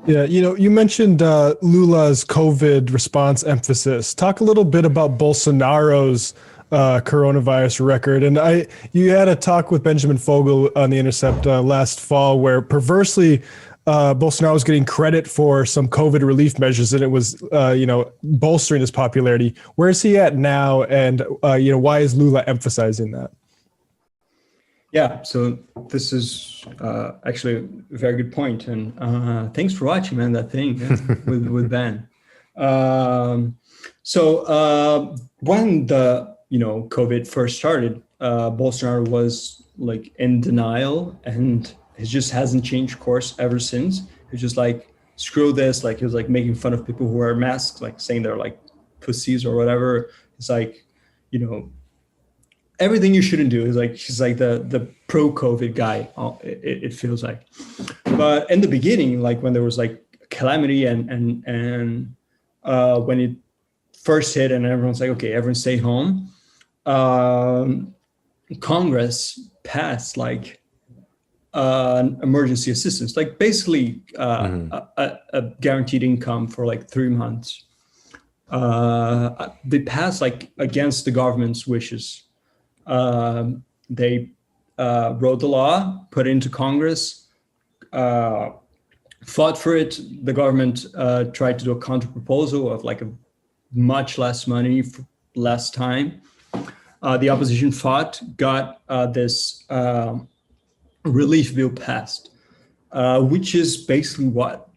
Yeah, you mentioned Lula's COVID response emphasis. Talk a little bit about Bolsonaro's coronavirus record. And you had a talk with Benjamin Fogel on the Intercept last fall, where perversely Bolsonaro was getting credit for some COVID relief measures, and it was bolstering his popularity. Where is he at now, and why is Lula emphasizing that? Yeah, so this is actually a very good point, and thanks for watching, man. That thing with Ben. When the COVID first started, Bolsonaro was like in denial, and it just hasn't changed course ever since. He's just like, screw this. Like he was like making fun of people who wear masks, like saying they're like pussies or whatever. It's like, everything you shouldn't do. Is like he's like the pro-COVID guy. It feels like, but in the beginning, like when there was like calamity and when it first hit and everyone's like, okay, everyone stay home. Congress passed like an emergency assistance, like basically a guaranteed income for like 3 months. They passed like against the government's wishes. They wrote the law, put it into Congress, fought for it. The government tried to do a counter proposal of like a much less money for less time. The opposition fought, got this relief bill passed, which is basically what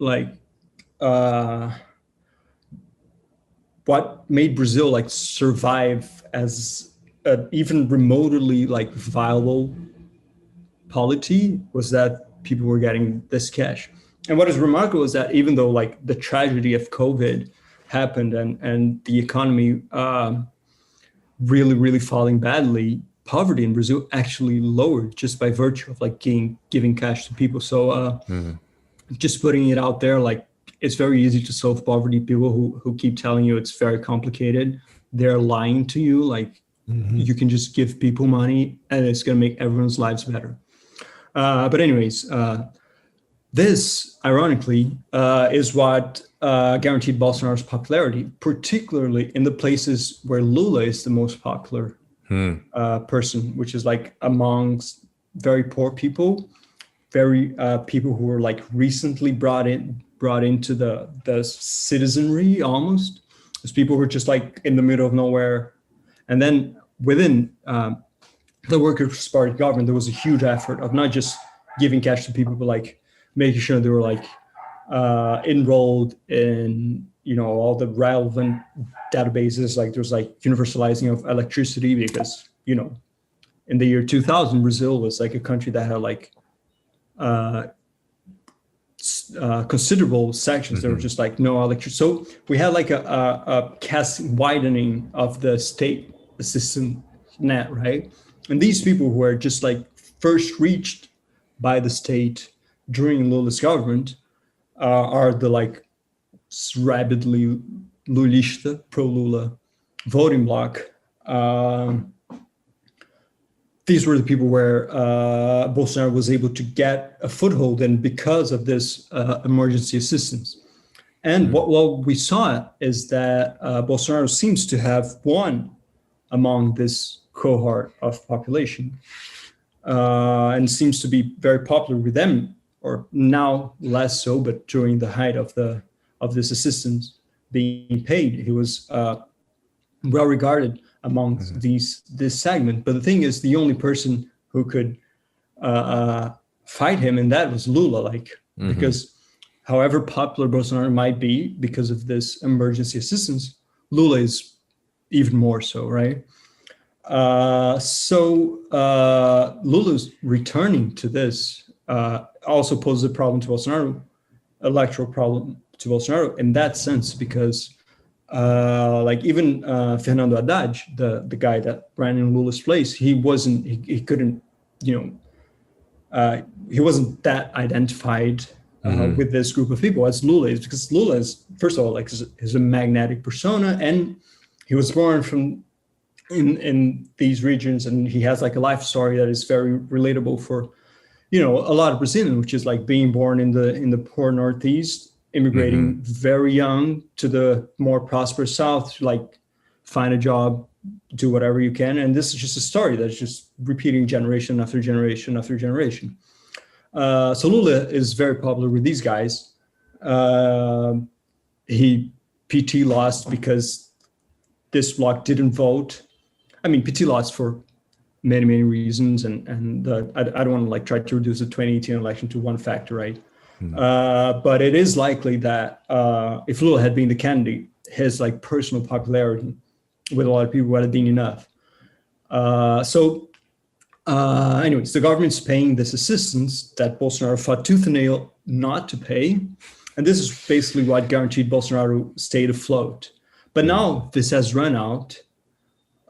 made Brazil like survive as even remotely like viable polity, was that people were getting this cash. And what is remarkable is that even though like the tragedy of COVID happened and the economy really falling badly, poverty in Brazil actually lowered just by virtue of like giving cash to people. So just putting it out there, like it's very easy to solve poverty. People who keep telling you it's very complicated, they're lying to you. Like you can just give people money and it's going to make everyone's lives better. But anyways, this ironically is what guaranteed Bolsonaro's popularity, particularly in the places where Lula is the most popular person, which is like amongst very poor people, very people who were like recently brought into the citizenry almost. There's people who are just like in the middle of nowhere. And then within the Workers' Party government, there was a huge effort of not just giving cash to people, but like making sure they were like enrolled in all the relevant databases. Like there's like universalizing of electricity, because in the year 2000 Brazil was like a country that had like considerable sections that were just like no electricity. So we had like a widening of the state assistance net, right? And these people who were just like first reached by the state during Lula's government are the like rabidly Lulista, pro-Lula voting bloc. These were the people where Bolsonaro was able to get a foothold, and because of this emergency assistance. And what we saw is that Bolsonaro seems to have won among this cohort of population and seems to be very popular with them, or now less so, but during the height of this assistance being paid, he was well regarded among this segment. But the thing is, the only person who could fight him in that was Lula, because however popular Bolsonaro might be because of this emergency assistance, Lula is even more so, right? Lula's returning to this also poses a problem to Bolsonaro, electoral problem to Bolsonaro in that sense, because even Fernando Haddad, the guy that ran in Lula's place, he wasn't that identified with this group of people as Lula is, because Lula is, first of all, like is a magnetic persona, and he was born in these regions, and he has like a life story that is very relatable for a lot of Brazilians, which is like being born in the poor Northeast, immigrating very young to the more prosperous South, to like find a job, do whatever you can. And this is just a story that's just repeating generation after generation after generation. So Lula is very popular with these guys. He PT lost because this bloc didn't vote. I mean, PT lost for many, many reasons. And I don't want to like try to reduce the 2018 election to one factor, right? But it is likely that if Lula had been the candidate, his like personal popularity with a lot of people would have been enough. Anyways, the government's paying this assistance that Bolsonaro fought tooth and nail not to pay. And this is basically what guaranteed Bolsonaro stayed afloat. But now this has run out.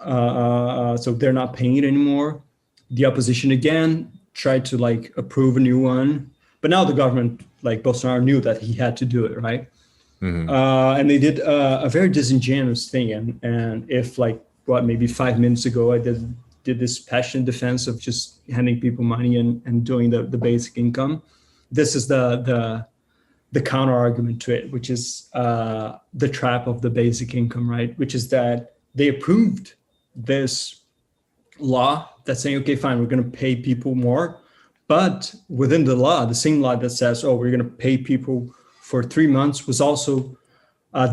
So they're not paying it anymore. The opposition again tried to like approve a new one. But now the government, like Bolsonaro, knew that he had to do it, right? And they did a very disingenuous thing. And if like, maybe 5 minutes ago, I did this passionate defense of just handing people money and doing the basic income. This is the counter argument to it, which is the trap of the basic income, right? Which is that they approved this law that's saying, okay, fine, we're going to pay people more. But within the law, the same law that says, oh, we're going to pay people for 3 months was also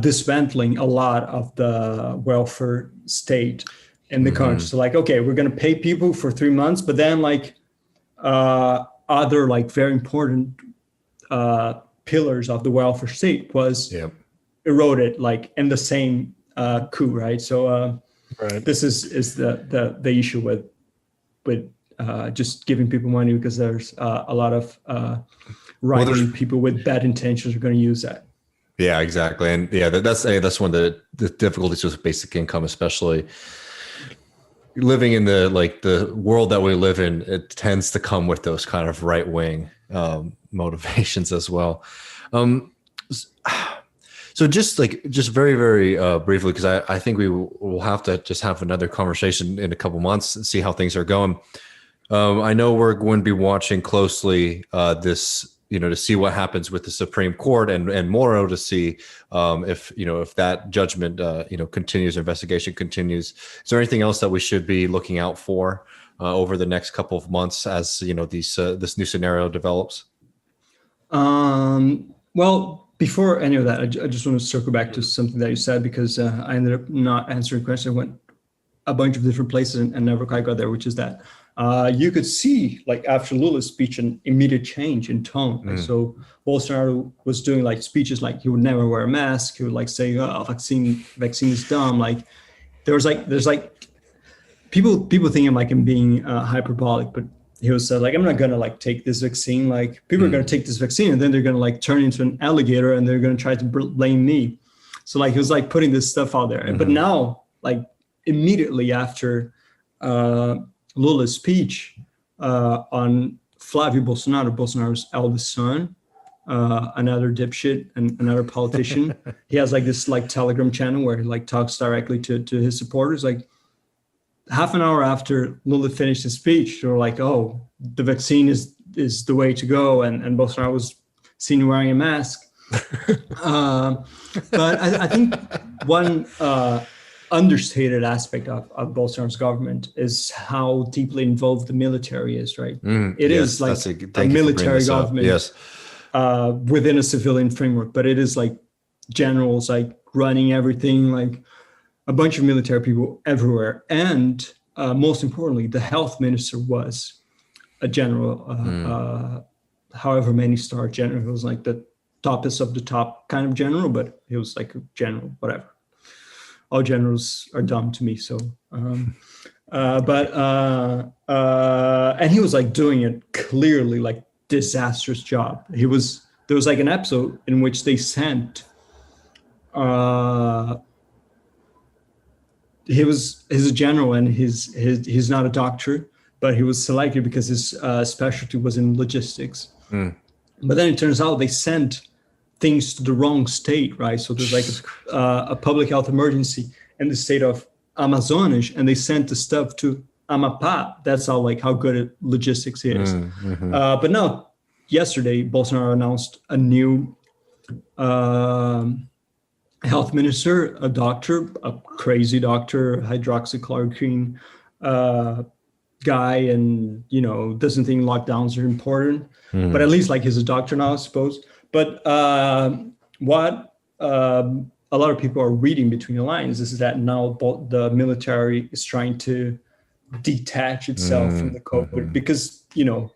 dismantling a lot of the welfare state in the country. So like, okay, we're going to pay people for 3 months, but then like other like very important pillars of the welfare state was eroded like in the same coup, right? So this is the issue with just giving people money, because there's a lot of right-wing people with bad intentions are going to use that. Yeah, exactly. And yeah, that's one of the difficulties with basic income, especially living in the world that we live in. It tends to come with those kind of right-wing motivations as well. So just very, very briefly, because I think we will have to just have another conversation in a couple months and see how things are going. I know we're going to be watching closely this, to see what happens with the Supreme Court and Moro, to see if that judgment, continues, investigation continues. Is there anything else that we should be looking out for over the next couple of months as this new scenario develops? Well, before any of that, I just want to circle back to something that you said, because I ended up not answering questions. I went a bunch of different places and never quite got there, which is that you could see, like, after Lula's speech, an immediate change in tone. Like, so Bolsonaro was doing like speeches like he would never wear a mask. He would like say, "Oh, vaccine is dumb." Like there's people think I'm being hyperbolic, but he was said like, "I'm not gonna like take this vaccine. Like people are gonna take this vaccine and then they're gonna like turn into an alligator and they're gonna try to blame me." So like he was like putting this stuff out there. But now, like immediately after Lula's speech on Flávio Bolsonaro, Bolsonaro's eldest son, another dipshit and another politician. He has like this like Telegram channel where he like talks directly to his supporters. Like half an hour after Lula finished his speech, they were like, "Oh, the vaccine is the way to go," and Bolsonaro was seen wearing a mask. But I think one understated aspect of Bolsonaro's government is how deeply involved the military is, right? It is like a military government within a civilian framework, but it is like generals like running everything, like a bunch of military people everywhere. And most importantly, the health minister was a general, however many star general. It was like the toppest of the top kind of general, but he was like a general, whatever. All generals are dumb to me. So, and he was like doing it clearly like disastrous job. There was like an episode in which they sent, he's a general and he's not a doctor, but he was selected because his specialty was in logistics. But then it turns out they sent things to the wrong state, right? So there's like a public health emergency in the state of Amazonas, and they sent the stuff to Amapá. That's how good logistics is. But now, yesterday, Bolsonaro announced a new health minister, a doctor, a crazy doctor, hydroxychloroquine guy, and doesn't think lockdowns are important, but at least like he's a doctor now, I suppose. But what a lot of people are reading between the lines is that now the military is trying to detach itself from the COVID because the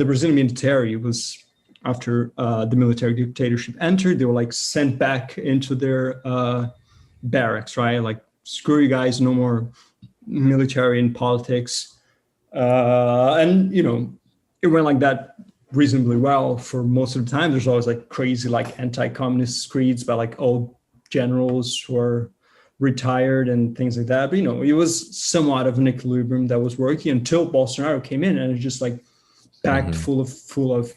Brazilian military was, after the military dictatorship entered, they were like sent back into their barracks, right? Like, screw you guys, no more military and politics. And it went like that reasonably well for most of the time. There's always like crazy like anti-communist screeds by like old generals who are retired and things like that. But it was somewhat of an equilibrium that was working until Bolsonaro came in, and it's just like packed full of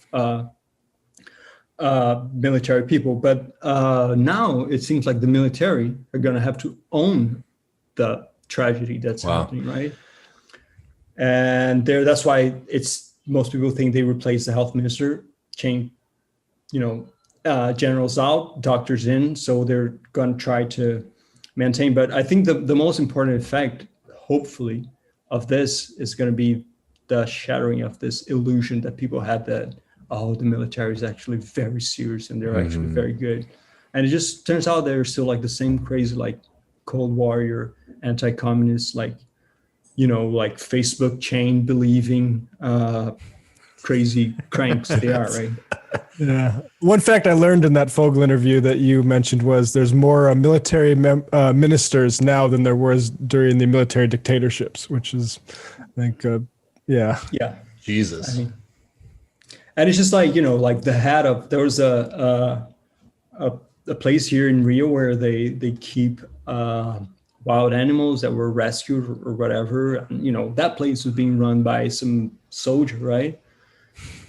military people. But now it seems like the military are going to have to own the tragedy that's happening, right? And that's why most people think they replace the health minister, change, generals out, doctors in. So they're going to try to maintain. But I think the most important effect, hopefully, of this is going to be the shattering of this illusion that people had that, the military is actually very serious and they're actually very good. And it just turns out they're still like the same crazy, like Cold Warrior, anti-communist, like Facebook chain believing crazy cranks they are, right? Yeah. One fact I learned in that Fogel interview that you mentioned was there's more military ministers now than there was during the military dictatorships, which is, I think, yeah. Jesus. And it's just like, like the hat of, there was a place here in Rio where they keep wild animals that were rescued or whatever. And, that place was being run by some soldier, right?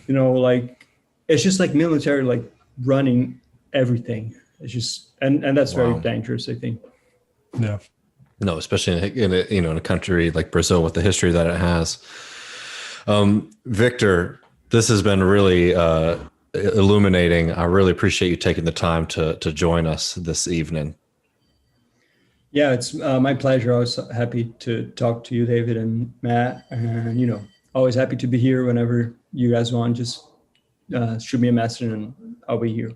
Like, it's just like military, like running everything. It's just, and that's very dangerous, I think. Yeah. No, especially in a country like Brazil with the history that it has. Victor, this has been really illuminating. I really appreciate you taking the time to join us this evening. Yeah, it's my pleasure. I was happy to talk to you, David and Matt, and always happy to be here whenever you guys want. Just shoot me a message and I'll be here.